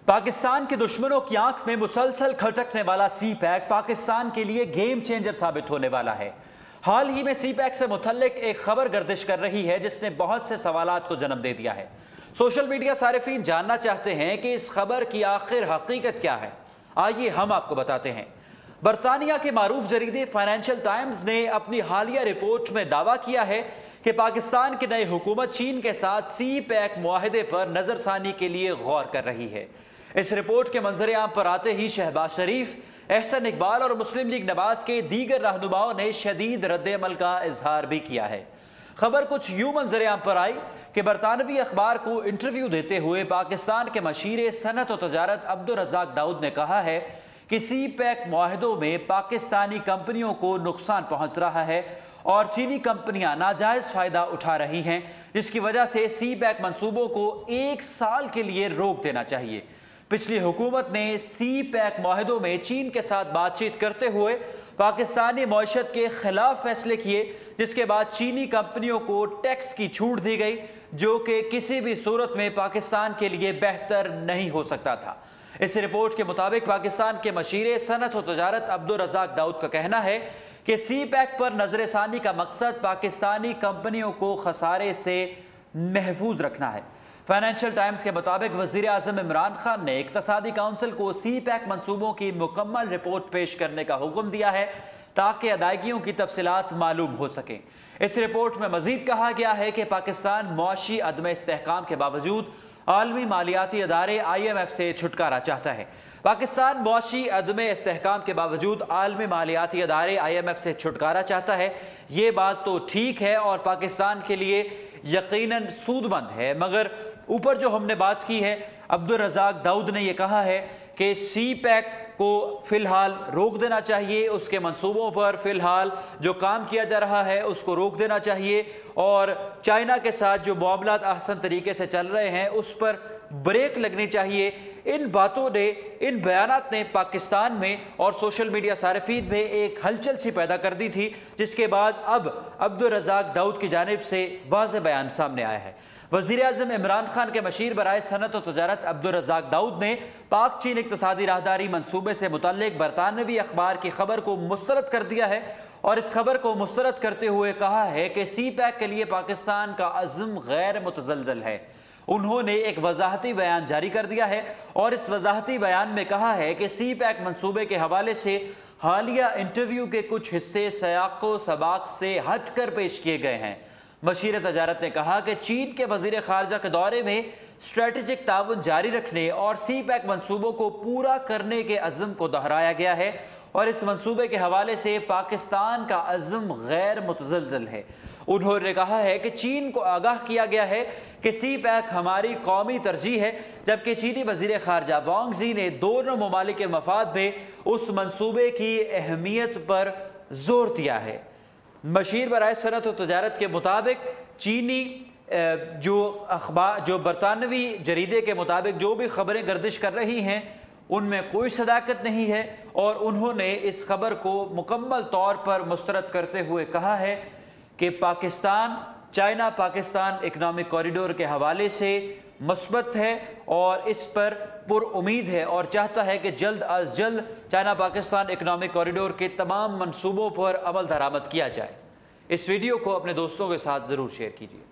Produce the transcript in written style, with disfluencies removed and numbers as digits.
पाकिस्तान के दुश्मनों की आंख में मुसलसल खटकने वाला सी पैक पाकिस्तान के लिए गेम चेंजर साबित होने वाला है। हाल ही में सी पैक से मुतल्लिक एक खबर गर्दिश कर रही है जिसने बहुत से सवालात को जन्म दे दिया है। सोशल मीडिया सारिफीन जानना चाहते हैं कि इस खबर की आखिर हकीकत क्या है। आइए हम आपको बताते हैं। बरतानिया के मारूफ जरीदे फाइनेंशियल टाइम्स ने अपनी हालिया रिपोर्ट में दावा किया है कि पाकिस्तान की नई हुकूमत चीन के साथ सी पैक मुआहदे पर नजरसानी के लिए गौर कर रही है। इस रिपोर्ट के मंजर आम पर आते ही शहबाज शरीफ, एहसन इकबाल और मुस्लिम लीग नवाज के दीगर रहनुमाओं ने शदीद रद्द-ए-अमल का इजहार भी किया है। खबर कुछ यूं मंजर आम पर आई कि बरतानवी अखबार को इंटरव्यू देते हुए पाकिस्तान के मशीर सनत और तजारत अब्दुल रज़ाक दाऊद ने कहा है कि सी पैक मुआहदों में पाकिस्तानी कंपनियों को नुकसान पहुंच रहा है और चीनी कंपनियां नाजायज फायदा उठा रही हैं, जिसकी वजह से सी पैक मंसूबों को 1 साल के लिए रोक देना चाहिए। पिछली हुकूमत ने सी पैक मुआहदों में चीन के साथ बातचीत करते हुए पाकिस्तानी मईशत के खिलाफ फैसले किए, जिसके बाद चीनी कंपनियों को टैक्स की छूट दी गई, जो कि किसी भी सूरत में पाकिस्तान के लिए बेहतर नहीं हो सकता था। इस रिपोर्ट के मुताबिक पाकिस्तान के मशीर सनत और तजारत अब्दुल रज़ाक दाऊद का कहना है कि सी पैक पर नजरसानी का मकसद पाकिस्तानी कंपनियों को खसारे से महफूज रखना है। फाइनेंशियल टाइम्स के मुताबिक वज़ीर आज़म इमरान खान ने इक़्तिसादी काउंसिल को सी पैक मंसूबों की मुकम्मल रिपोर्ट पेश करने का हुक्म दिया है ताकि अदायगियों की तफसीलात मालूम हो सकें। इस रिपोर्ट में मजीद कहा गया है कि पाकिस्तान मुआशी अदम इस्तेहकाम के बावजूद आलमी मालियाती अदारे IMF से छुटकारा चाहता है। पाकिस्तान मुआशी अदम इस्तेहकाम के बावजूद आलमी मालियाती अदारे IMF से छुटकारा चाहता है। ये बात तो ठीक है और पाकिस्तान के लिए यकीनन सूदमंद है, मगर ऊपर जो हमने बात की है, अब्दुल रज़ाक दाऊद ने यह कहा है कि सी पैक को फिलहाल रोक देना चाहिए, उसके मंसूबों पर फिलहाल जो काम किया जा रहा है उसको रोक देना चाहिए और चाइना के साथ जो मामलात आसान तरीके से चल रहे हैं उस पर ब्रेक लगनी चाहिए। इन बातों ने, इन बयानात ने पाकिस्तान में और सोशल मीडिया सारिफीन में एक हलचल सी पैदा कर दी थी, जिसके बाद अब अब्दुल रज़ाक दाऊद की जानिब से वाज़ेह बयान सामने आया है। वज़ीर आज़म इमरान खान के मशीर बराए सनत और तजारत अब्दुल रज़ाक दाऊद ने पाक चीन इक़्तिसादी राहदारी मंसूबे से मुतल्लिक बरतानवी अखबार की खबर को मुस्तरद कर दिया है और इस खबर को मुस्तरद करते हुए कहा है कि सी पैक के लिए पाकिस्तान का अज़्म गैर मुतज़लज़ल है। उन्होंने एक वजाहती बयान जारी कर दिया है और इस वजाहती बयान में कहा है कि सी पैक मंसूबे के हवाले से हालिया इंटरव्यू के कुछ हिस्से सयाक़ो सबाक से हट कर पेश किए गए हैं। मशीर तजारत ने कहा कि चीन के वज़ीर ख़ारजा के दौरे में स्ट्रेटेजिक ताउन जारी रखने और सी पैक मंसूबों को पूरा करने के अज़्म को दोहराया गया है और इस मंसूबे के हवाले से पाकिस्तान का अज़्म गैर मुतज़लज़ल है। उन्होंने कहा है कि चीन को आगाह किया गया है कि सी पैक हमारी कौमी तरजीह है, जबकि चीनी वज़ीर ख़ारजा वांग ज़ी ने दोनों ममालिक के मफाद में उस मंसूबे की अहमियत पर जोर दिया है। मशीर बराए सनत और तजारत के मुताबिक चीनी जो बरतानवी जरीदे के मुताबिक जो भी खबरें गर्दिश कर रही हैं उनमें कोई सदाकत नहीं है और उन्होंने इस खबर को मुकम्मल तौर पर मुस्तरद करते हुए कहा है कि Pakistan China Pakistan economic corridor के हवाले से मस्बत है और इस पर पुरउम्मीद है और चाहता है कि जल्द अज जल्द चाइना पाकिस्तान इकनॉमिक कॉरिडोर के तमाम मंसूबों पर अमल दरामद किया जाए। इस वीडियो को अपने दोस्तों के साथ ज़रूर शेयर कीजिए।